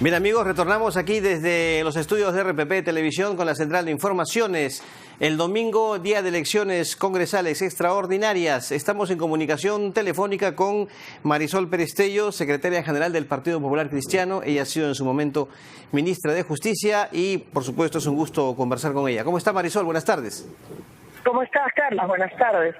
Bien amigos, retornamos aquí desde los estudios de RPP Televisión con la central de informaciones. El domingo, día de elecciones congresales extraordinarias. Estamos en comunicación telefónica con Marisol Perestello, secretaria general del Partido Popular Cristiano. Ella ha sido en su momento ministra de Justicia y, por supuesto, es un gusto conversar con ella. ¿Cómo está Marisol? Buenas tardes. ¿Cómo estás, Carlos? Buenas tardes.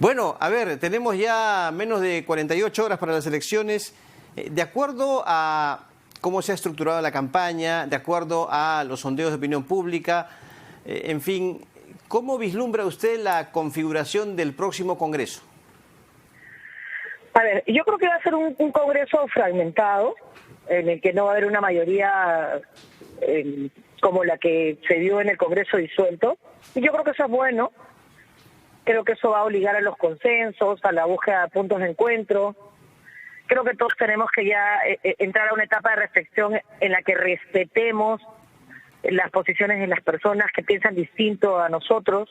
Bueno, a ver, tenemos ya menos de 48 horas para las elecciones. De acuerdo a cómo se ha estructurado la campaña, de acuerdo a los sondeos de opinión pública, en fin, ¿cómo vislumbra usted la configuración del próximo Congreso? A ver, yo creo que va a ser un Congreso fragmentado, en el que no va a haber una mayoría como la que se dio en el Congreso disuelto. Y yo creo que eso es bueno. Creo que eso va a obligar a los consensos, a la búsqueda de puntos de encuentro. Creo que todos tenemos que ya entrar a una etapa de reflexión en la que respetemos las posiciones de las personas que piensan distinto a nosotros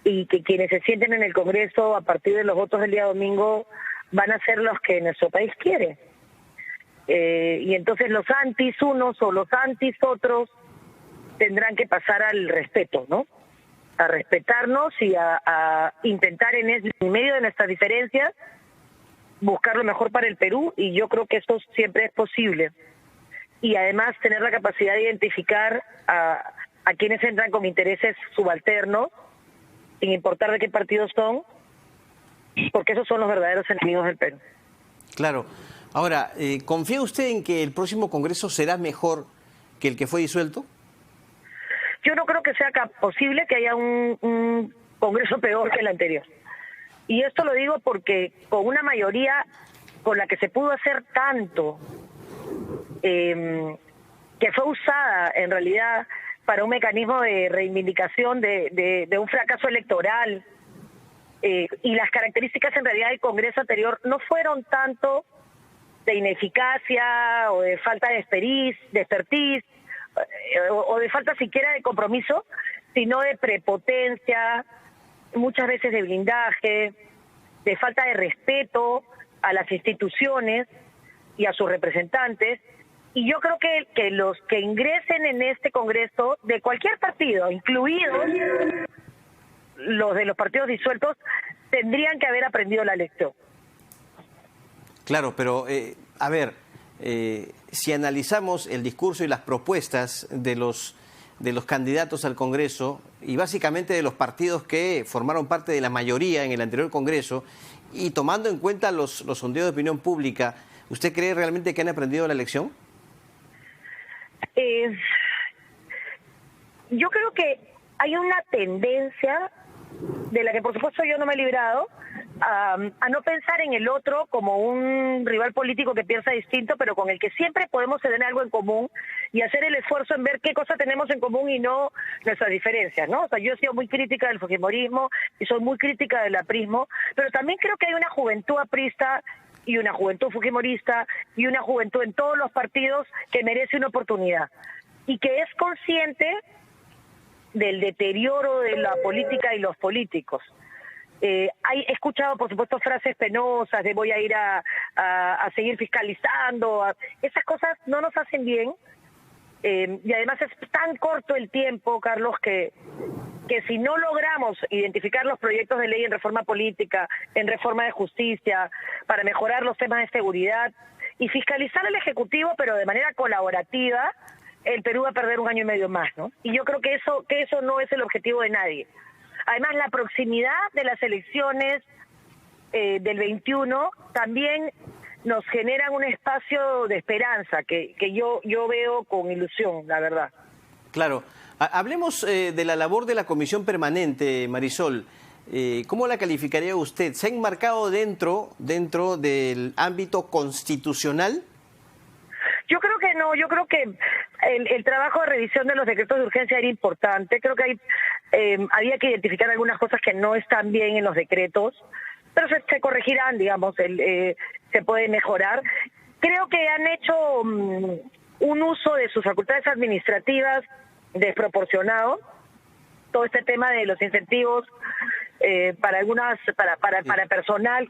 y que quienes se sienten en el Congreso a partir de los votos del día domingo van a ser los que nuestro país quiere. Y entonces los antis unos o los antis otros tendrán que pasar al respeto, ¿no? A respetarnos y a intentar en medio de nuestras diferencias buscar lo mejor para el Perú, y yo creo que eso siempre es posible. Y además tener la capacidad de identificar a quienes entran con intereses subalternos, sin importar de qué partidos son, porque esos son los verdaderos enemigos del Perú. Claro. Ahora, ¿confía usted en que el próximo Congreso será mejor que el que fue disuelto? Yo no creo que sea posible que haya un Congreso peor que el anterior. Y esto lo digo porque con una mayoría con la que se pudo hacer tanto, que fue usada en realidad para un mecanismo de reivindicación de un fracaso electoral, y las características en realidad del Congreso anterior no fueron tanto de ineficacia o de falta de expertise o de falta siquiera de compromiso, sino de prepotencia, muchas veces de blindaje, de falta de respeto a las instituciones y a sus representantes. Y yo creo que los que ingresen en este Congreso de cualquier partido, incluidos los de los partidos disueltos, tendrían que haber aprendido la lección. Claro, pero a ver, si analizamos el discurso y las propuestas de los candidatos al Congreso y básicamente de los partidos que formaron parte de la mayoría en el anterior Congreso, y tomando en cuenta los sondeos de opinión pública, ¿usted cree realmente que han aprendido la lección? Yo creo que hay una tendencia, de la que por supuesto yo no me he librado, a no pensar en el otro como un rival político que piensa distinto, pero con el que siempre podemos tener algo en común y hacer el esfuerzo en ver qué cosas tenemos en común y no nuestras diferencias, ¿no? O sea, yo he sido muy crítica del fujimorismo y soy muy crítica del aprismo, pero también creo que hay una juventud aprista y una juventud fujimorista y una juventud en todos los partidos que merece una oportunidad y que es consciente del deterioro de la política y los políticos. He escuchado, por supuesto, frases penosas de voy a ir a seguir fiscalizando. Esas cosas no nos hacen bien. Y además es tan corto el tiempo, Carlos, que si no logramos identificar los proyectos de ley en reforma política, en reforma de justicia, para mejorar los temas de seguridad y fiscalizar al Ejecutivo, pero de manera colaborativa, el Perú va a perder 1 año y medio más, ¿no? Y yo creo que eso no es el objetivo de nadie. Además, la proximidad de las elecciones del 21 también nos generan un espacio de esperanza que yo veo con ilusión, la verdad. Claro. Hablemos de la labor de la Comisión Permanente, Marisol. ¿Cómo la calificaría usted? ¿Se ha enmarcado dentro del ámbito constitucional? Yo creo que no, yo creo que el trabajo de revisión de los decretos de urgencia era importante. Creo que había que identificar algunas cosas que no están bien en los decretos, pero se corregirán, digamos, se puede mejorar. Creo que han hecho un uso de sus facultades administrativas desproporcionado. Todo este tema de los incentivos para personal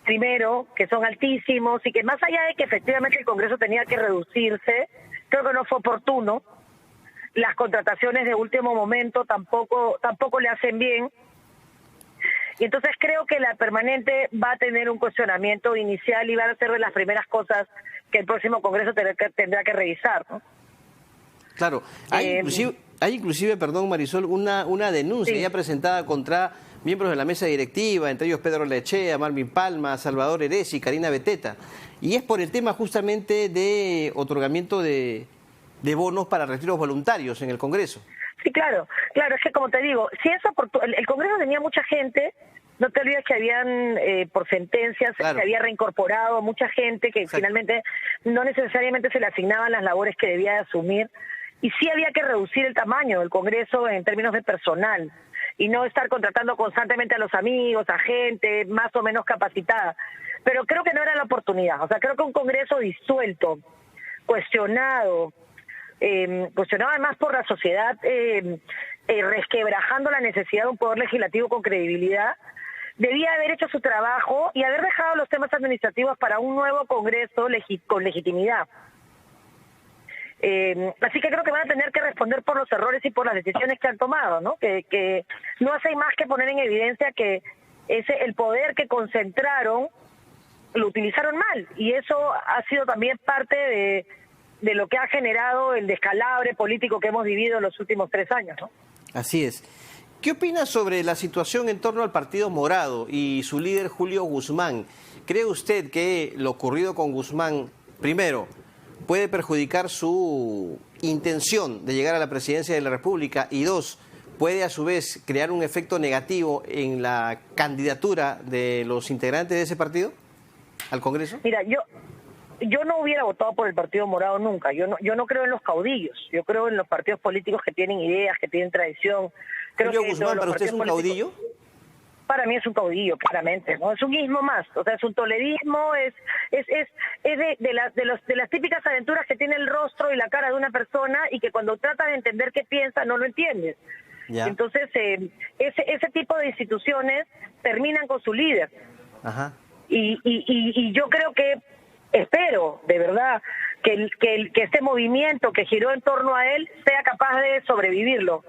primero, que son altísimos y que más allá de que efectivamente el Congreso tenía que reducirse, creo que no fue oportuno. Las contrataciones de último momento tampoco le hacen bien. Y entonces creo que la permanente va a tener un cuestionamiento inicial y va a ser de las primeras cosas que el próximo Congreso tendrá que revisar, ¿no? Claro, hay inclusive, perdón Marisol, una denuncia ya presentada contra miembros de la mesa directiva, entre ellos Pedro Lechea, Marvin Palma, Salvador Eresi, Karina Beteta, y es por el tema justamente de otorgamiento de bonos para retiros voluntarios en el Congreso. Sí, claro, es que como te digo, si el Congreso tenía mucha gente, no te olvides que habían, por sentencias, se había reincorporado mucha gente que finalmente no necesariamente se le asignaban las labores que debía de asumir, y sí había que reducir el tamaño del Congreso en términos de personal, y no estar contratando constantemente a los amigos, a gente más o menos capacitada. Pero creo que no era la oportunidad. O sea, creo que un Congreso disuelto, cuestionado además por la sociedad, resquebrajando la necesidad de un poder legislativo con credibilidad, debía haber hecho su trabajo y haber dejado los temas administrativos para un nuevo Congreso con legitimidad. Así que creo que van a tener que responder por los errores y por las decisiones que han tomado, ¿no? Que no hacen más que poner en evidencia que el poder que concentraron lo utilizaron mal, y eso ha sido también parte de lo que ha generado el descalabre político que hemos vivido en los últimos 3 años, ¿no? Así es. ¿Qué opina sobre la situación en torno al Partido Morado y su líder Julio Guzmán? ¿Cree usted que lo ocurrido con Guzmán, primero, puede perjudicar su intención de llegar a la presidencia de la República, y 2, puede a su vez crear un efecto negativo en la candidatura de los integrantes de ese partido al Congreso? Mira, yo no hubiera votado por el Partido Morado nunca. Yo no creo en los caudillos. Yo creo en los partidos políticos que tienen ideas, que tienen tradición. Julio Guzmán, ¿para usted es un caudillo? Para mí es un caudillo, claramente, ¿no? Es un ismo más, o sea, es un toledismo, es de las típicas aventuras que tiene el rostro y la cara de una persona y que cuando trata de entender qué piensa no lo entiendes. Ya. Entonces, ese tipo de instituciones terminan con su líder. Ajá. Y yo creo que, espero, de verdad, que este movimiento que giró en torno a él sea capaz de sobrevivirlo.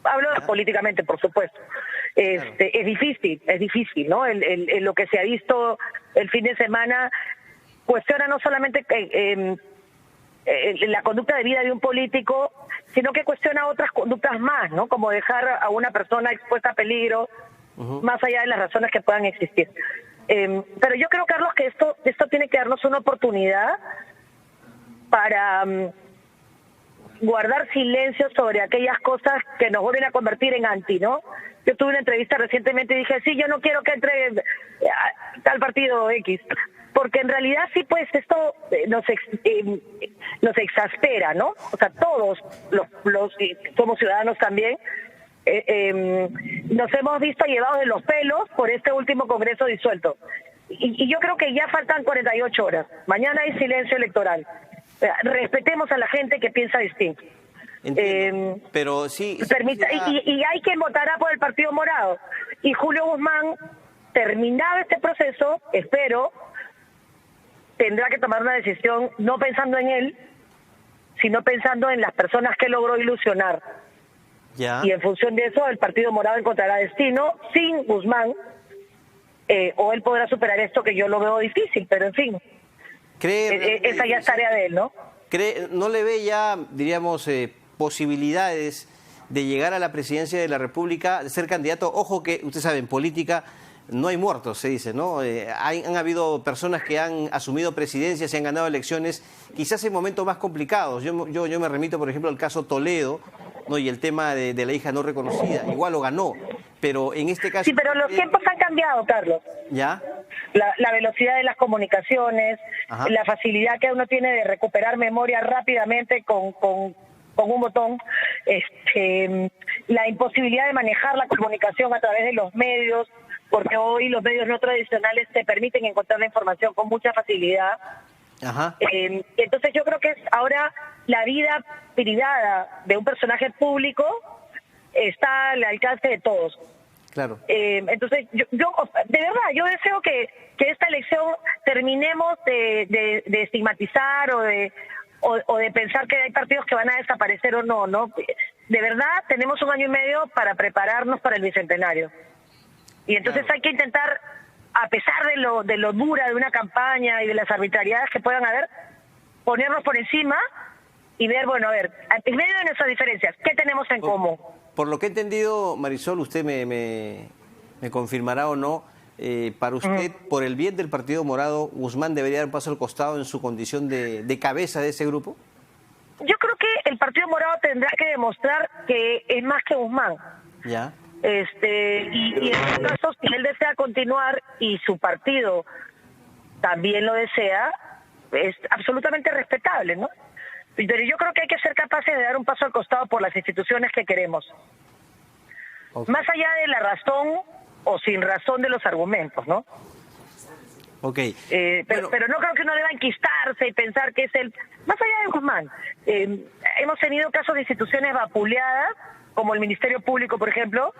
Hablo políticamente, por supuesto. Es difícil, ¿no? Lo que se ha visto el fin de semana cuestiona no solamente la conducta de vida de un político, sino que cuestiona otras conductas más, ¿no? Como dejar a una persona expuesta a peligro, más allá de las razones que puedan existir. Pero yo creo, Carlos, que esto tiene que darnos una oportunidad para guardar silencio sobre aquellas cosas que nos vuelven a convertir en anti, ¿no? Yo tuve una entrevista recientemente y dije, sí, yo no quiero que entre tal partido X, porque en realidad sí, pues esto nos exaspera, ¿no? O sea, todos los somos ciudadanos también, nos hemos visto llevados de los pelos por este último Congreso disuelto. Y yo creo que ya faltan 48 horas. Mañana hay silencio electoral. Respetemos a la gente que piensa distinto. Pero sí... Y hay quien votará por el Partido Morado. Y Julio Guzmán, terminado este proceso, espero, tendrá que tomar una decisión no pensando en él, sino pensando en las personas que logró ilusionar. Ya. Y en función de eso, el Partido Morado encontrará destino sin Guzmán, o él podrá superar esto, que yo lo veo difícil, pero en fin. Esa ya es tarea de él, ¿no? ¿No le ve ya, diríamos, posibilidades de llegar a la presidencia de la República, de ser candidato? Ojo que, usted sabe, en política no hay muertos, se dice, ¿no? Han habido personas que han asumido presidencias y han ganado elecciones, quizás en momentos más complicados. Yo me remito, por ejemplo, al caso Toledo, ¿no? Y el tema de la hija no reconocida. Igual lo ganó, pero en este caso... Sí, pero los tiempos han cambiado, Carlos. ¿Ya? La velocidad de las comunicaciones, ajá, la facilidad que uno tiene de recuperar memoria rápidamente con un botón, la imposibilidad de manejar la comunicación a través de los medios, porque hoy los medios no tradicionales te permiten encontrar la información con mucha facilidad. Ajá. Entonces yo creo que ahora la vida privada de un personaje público está al alcance de todos. Claro. Entonces, yo de verdad, yo deseo que esta elección terminemos de estigmatizar o de pensar que hay partidos que van a desaparecer o no, ¿no? De verdad, tenemos 1 año y medio para prepararnos para el Bicentenario. Y entonces hay que intentar, a pesar de lo dura de una campaña y de las arbitrariedades que puedan haber, ponernos por encima y ver, bueno, a ver, en medio de nuestras diferencias, ¿qué tenemos en común? Por lo que he entendido, Marisol, usted me confirmará o no, para usted, por el bien del Partido Morado, ¿Guzmán debería dar un paso al costado en su condición de cabeza de ese grupo? Yo creo que el Partido Morado tendrá que demostrar que es más que Guzmán. Ya. Y en este caso, si él desea continuar y su partido también lo desea, es absolutamente respetable, ¿no? Pero yo creo que hay que ser capaces de dar un paso al costado por las instituciones que queremos. Okay. Más allá de la razón o sin razón de los argumentos, ¿no? Okay. Pero no creo que uno deba enquistarse y pensar que es el... Más allá de Guzmán, hemos tenido casos de instituciones vapuleadas, como el Ministerio Público, por ejemplo,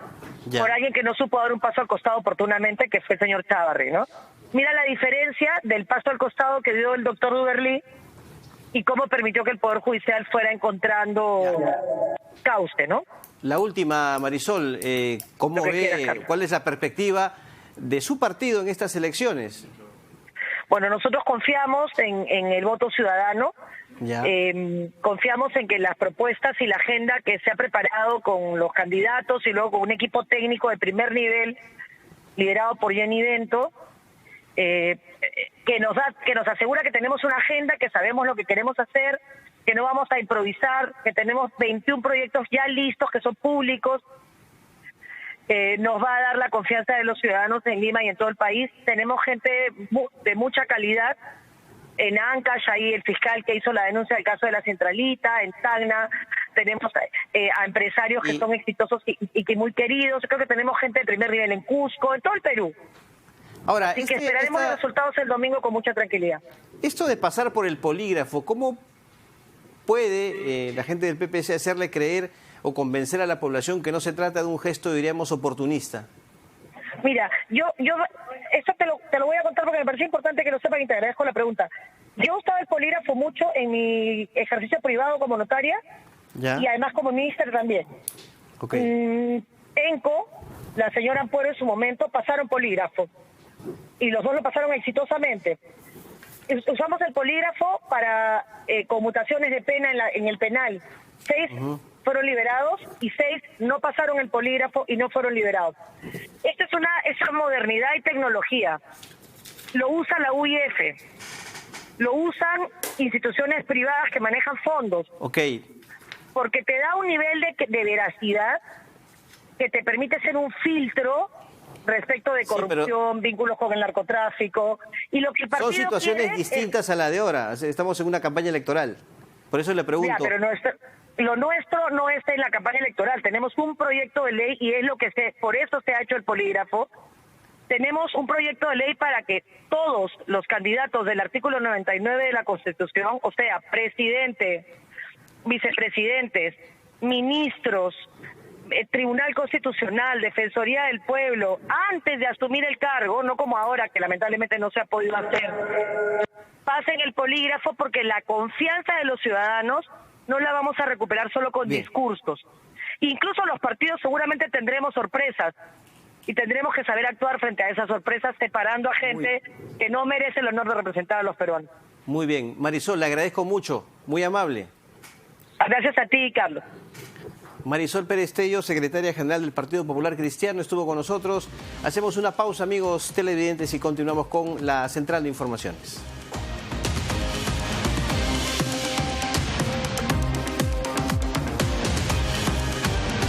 por alguien que no supo dar un paso al costado oportunamente, que fue el señor Chávarri, ¿no? Mira la diferencia del paso al costado que dio el doctor Duberly y cómo permitió que el Poder Judicial fuera encontrando cauce, ¿no? La última, Marisol, ¿cómo ve, cuál es la perspectiva de su partido en estas elecciones? Bueno, nosotros confiamos en el voto ciudadano, confiamos en que las propuestas y la agenda que se ha preparado con los candidatos y luego con un equipo técnico de primer nivel, liderado por Jenny Bento, que nos asegura que tenemos una agenda, que sabemos lo que queremos hacer, que no vamos a improvisar, que tenemos 21 proyectos ya listos que son públicos, nos va a dar la confianza de los ciudadanos en Lima y en todo el país. Tenemos gente de mucha calidad en Ancash, ahí el fiscal que hizo la denuncia del caso de la Centralita, en Tacna, tenemos a empresarios que son exitosos y que muy queridos. Creo que tenemos gente de primer nivel en Cusco, en todo el Perú. Ahora, así que esperaremos los resultados el domingo con mucha tranquilidad. Esto de pasar por el polígrafo, ¿cómo puede la gente del PPC hacerle creer o convencer a la población que no se trata de un gesto, diríamos, oportunista? Mira, yo esto te lo voy a contar porque me pareció importante que lo sepan y te agradezco la pregunta. Yo usaba el polígrafo mucho en mi ejercicio privado como notaria y además como ministra también. Okay. ENCO, la señora Ampuero en su momento, pasaron polígrafo y los dos lo pasaron exitosamente. Usamos el polígrafo para conmutaciones de pena en el penal. 6 fueron liberados y 6 no pasaron el polígrafo y no fueron liberados. Esta es modernidad y tecnología. Lo usa la UIF, lo usan instituciones privadas que manejan fondos. Porque te da un nivel de veracidad que te permite ser un filtro respecto de corrupción, vínculos con el narcotráfico. Y lo que el partido son situaciones distintas a la de ahora. Estamos en una campaña electoral. Por eso le pregunto. Pero lo nuestro no está en la campaña electoral. Tenemos un proyecto de ley y es por eso se ha hecho el polígrafo. Tenemos un proyecto de ley para que todos los candidatos del artículo 99 de la Constitución, o sea, presidente, vicepresidentes, ministros, Tribunal Constitucional, Defensoría del Pueblo, antes de asumir el cargo, no como ahora que lamentablemente no se ha podido hacer, pasen el polígrafo porque la confianza de los ciudadanos no la vamos a recuperar solo con discursos. Incluso los partidos seguramente tendremos sorpresas y tendremos que saber actuar frente a esas sorpresas separando a gente que no merece el honor de representar a los peruanos. Muy bien. Marisol, le agradezco mucho. Muy amable. Gracias a ti, Carlos. Marisol Pérez Tello, secretaria general del Partido Popular Cristiano, estuvo con nosotros. Hacemos una pausa, amigos televidentes, y continuamos con la Central de Informaciones.